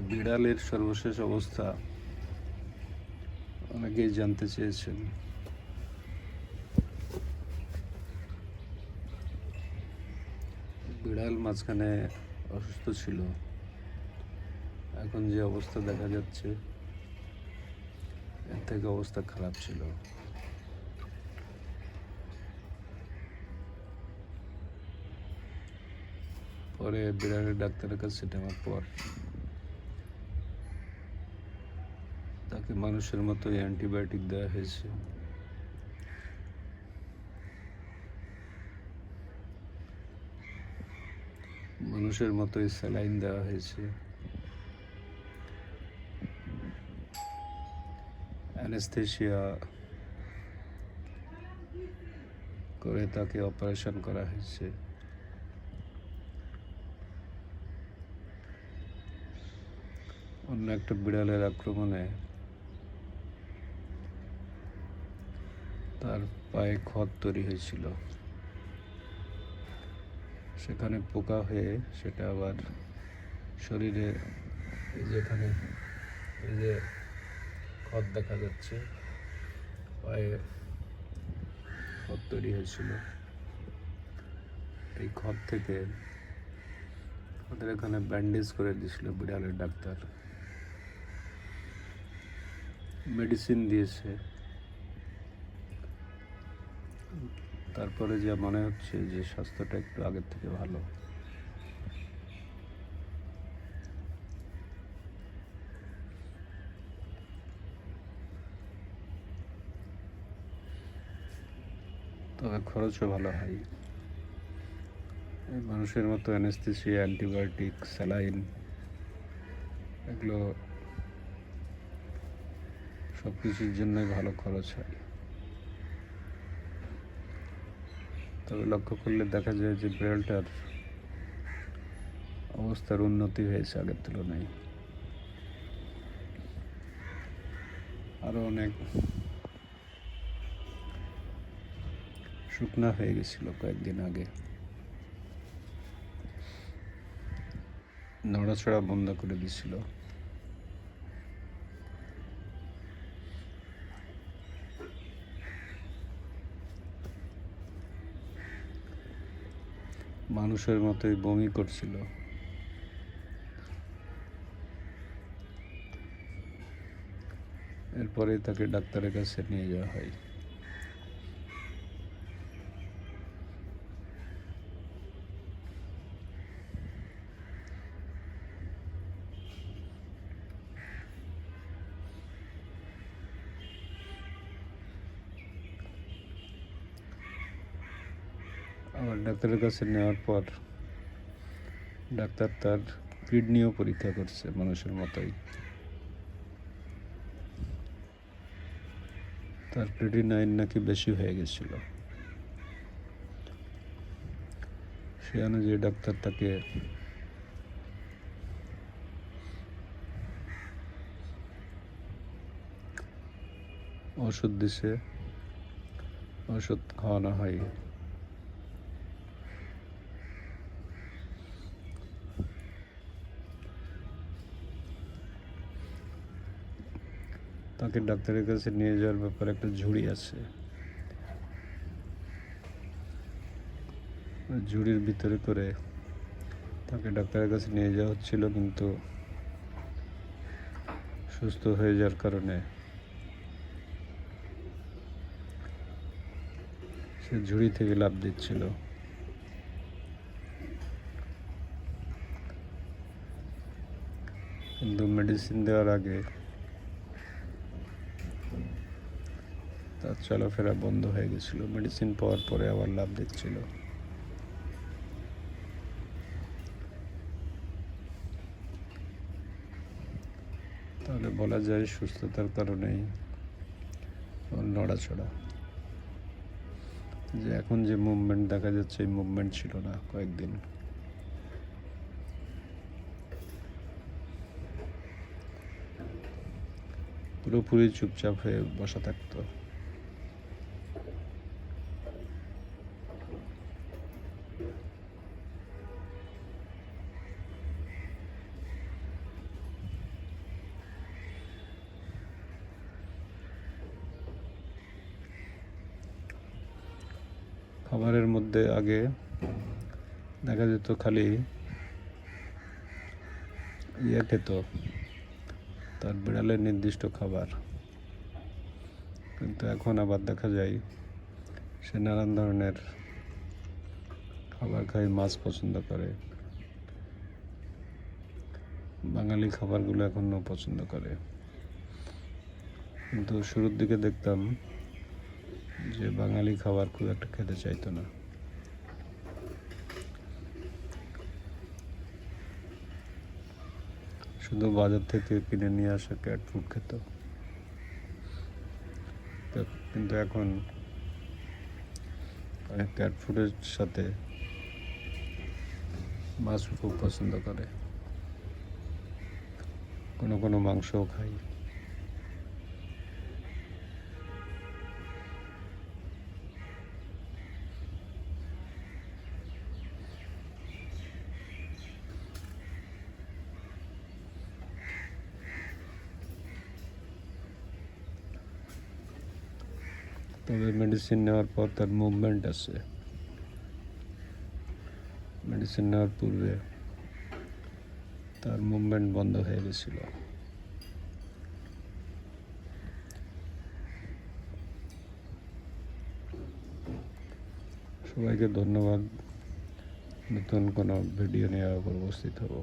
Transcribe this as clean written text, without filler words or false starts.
বিড়ালের সর্বশেষ অবস্থা অনেকেই জানতে চেয়েছেন। বিড়াল মাঝখানে অসুস্থ ছিল, এখন যে অবস্থা দেখা যাচ্ছে এর থেকে অবস্থা খারাপ ছিল। পরে বিড়ালের ডাক্তারের কাছে নেওয়ার পর তাকে মানুষের মতোই অ্যান্টিবায়োটিক দেওয়া হয়েছে। মানুষের মতোই স্যালাইন দেওয়া হয়েছে, অ্যানেস্থেশিয়া করে তাকে অপারেশন করা হয়েছে। অন্য একটা বিড়ালের আক্রমণে তার পায়ে ক্ষত তৈরি হয়েছিল, সেখানে পোকা হয়ে সেটা আবার শরীরে যেখানে এই যে ক্ষত দেখা যাচ্ছে, পায়ে ক্ষত তৈরি হয়েছিল। এই ক্ষত থেকে ওদের এখানে ব্যান্ডেজ করে দিয়েছিল বিড়ালের ডাক্তার, মেডিসিন দিয়েছে। তারপরে যা মনে হচ্ছে যে স্বাস্থ্যটা একটু আগের থেকে ভালো। তবে খরচও ভালো হয়। এই মানুষের মতো অ্যানেস্থেসিয়া, অ্যান্টিবায়োটিক, স্যালাইন এগুলো সব কিছুর জন্যই ভালো খরচ হয়। তবে লক্ষ্য করলে দেখা যায় যে বিড়ালটার অবস্থার উন্নতি হয়েছে আগের তুলনায়। আরও অনেক শুকনা হয়ে গেছিল কয়েকদিন আগে, নড়াচড়া বন্ধ করে দিছিল। মানুষের মতোই বমি করছিল। এরপরে তাকে ডাক্তারের কাছে নিয়ে যাওয়া হয়। আবার ডাক্তারের কাছে নেওয়ার পর ডাক্তার তার কিডনিও পরীক্ষা করছে মানুষের মতোই। তার ক্রিটিনাইন নাকি বেশি হয়ে গেছিল। সে অনুযায়ী ডাক্তার তাকে ওষুধ দিছে, ওষুধ খাওয়ানো হয়। তাকে ডাক্তারের কাছে নিয়ে যাওয়ার ব্যাপারে একটা ঝুড়ি আছে, ঝুড়ির ভিতরে করে তাকে ডাক্তারের কাছে নিয়ে যাওয়া হচ্ছিল, কিন্তু সুস্থ হয়ে যাওয়ার কারণে সে ঝুড়ি থেকে লাফ দিচ্ছিল। কিন্তু মেডিসিন দেওয়ার আগে তার চলাফেরা বন্ধ হয়ে গেছিল, মেডিসিন পাওয়ার পরে আবার লাফ দিচ্ছিল। তাহলে বলা যায় সুস্থতার কারণেই ওর নড়াচড়া। যে এখন যে মুভমেন্ট দেখা যাচ্ছে, এই মুভমেন্ট ছিল না কয়েকদিন। পুরোপুরি চুপচাপ হয়ে বসা থাকতো। খাবারের মধ্যে আগে দেখা যেত খালি খেত, তার বিড়ালের নির্দিষ্ট খাবার, কিন্তু এখন আবার দেখা যায় সে নানান ধরনের খাবার খায়, মাছ পছন্দ করে, বাঙালি খাবারগুলো এখনও পছন্দ করে। কিন্তু শুরুর দিকে দেখতাম যে বাঙালি খাবার খুব একটা খেতে চাইতো না। শুধু বাজার থেকে কিনে নিয়ে আসা ক্যাট ফুড খেত। কিন্তু এখন ক্যাট ফুডের সাথে মাছ খুব পছন্দ করে, কোনো কোনো মাংসও খাই। তবে মেডিসিন নেওয়ার পর তার মুভমেন্ট আছে। মেডিসিন নেওয়ার পূর্বে তার মুভমেন্ট বন্ধ হয়ে গেছিল। সবাইকে ধন্যবাদ। নতুন কোনো ভিডিও নিয়ে আবার উপস্থিত হব।